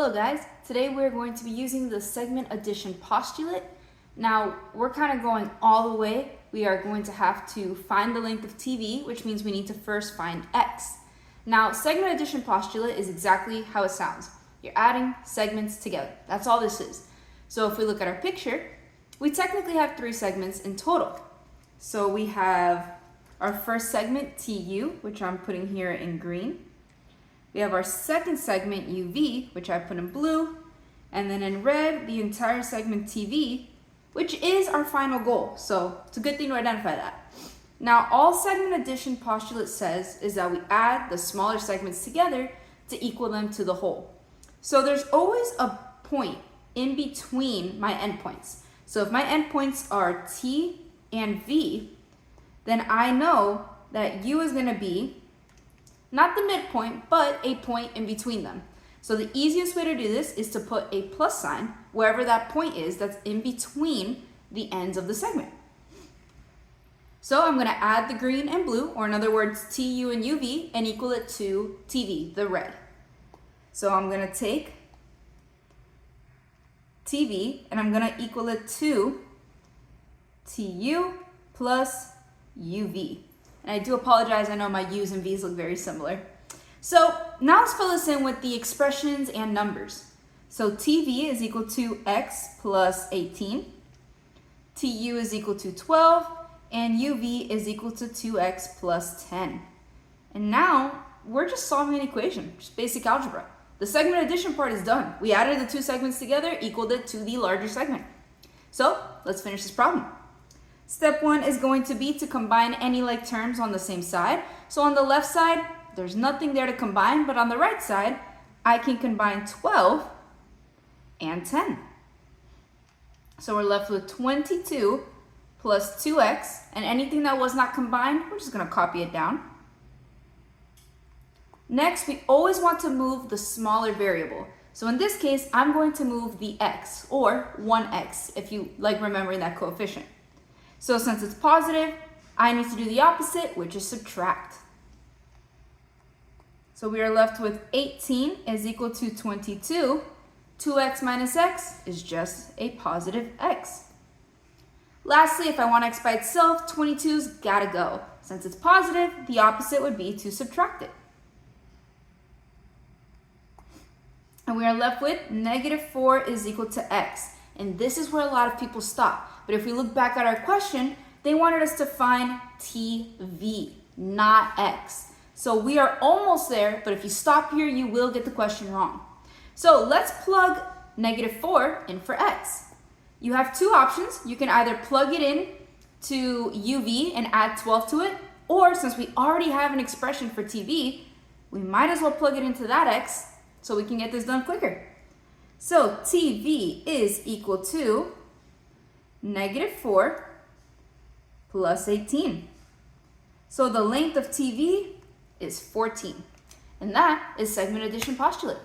Hello guys, today we're going to be using the segment addition postulate. Now we're kind of going all the way. We are going to have to find the length of TV, which means we need to first find x. Now segment addition postulate is exactly how it sounds. You're adding segments together. That's all this is. So if we look at our picture, we technically have 3 segments in total. So we have our first segment TU, which I'm putting here in green. We have our second segment UV, which I put in blue, and then in red, the entire segment TV, which is our final goal. So it's a good thing to identify that. Now, all segment addition postulate says is that we add the smaller segments together to equal them to the whole. So there's always a point in between my endpoints. So if my endpoints are T and V, then I know that U is going to be not the midpoint, but a point in between them. So the easiest way to do this is to put a plus sign wherever that point is that's in between the ends of the segment. So I'm going to add the green and blue, or in other words, TU and UV, and equal it to TV, the red. So I'm going to take TV and I'm going to equal it to TU plus UV. And I do apologize, I know my U's and V's look very similar. So now let's fill this in with the expressions and numbers. So TV is equal to x plus 18, TU is equal to 12, and UV is equal to 2x plus 10. And now we're just solving an equation, just basic algebra. The segment addition part is done. We added the 2 segments together, equaled it to the larger segment. So let's finish this problem. Step 1 is going to be to combine any like terms on the same side. So on the left side, there's nothing there to combine, but on the right side, I can combine 12 and 10. So we're left with 22 plus 2x, and anything that was not combined, we're just going to copy it down. Next, we always want to move the smaller variable. So in this case, I'm going to move the x, or 1x, if you like remembering that coefficient. So since it's positive, I need to do the opposite, which is subtract. So we are left with 18 is equal to 22. 2x minus x is just a positive x. Lastly, if I want x by itself, 22's gotta go. Since it's positive, the opposite would be to subtract it. And we are left with negative 4 is equal to x. And this is where a lot of people stop. But if we look back at our question, they wanted us to find TV, not x. So we are almost there, but if you stop here, you will get the question wrong. So let's plug negative 4 in for x. You have 2 options. You can either plug it in to UV and add 12 to it, or since we already have an expression for TV, we might as well plug it into that x so we can get this done quicker. So TV is equal to negative 4 plus 18. So the length of TV is 14. And that is segment addition postulate.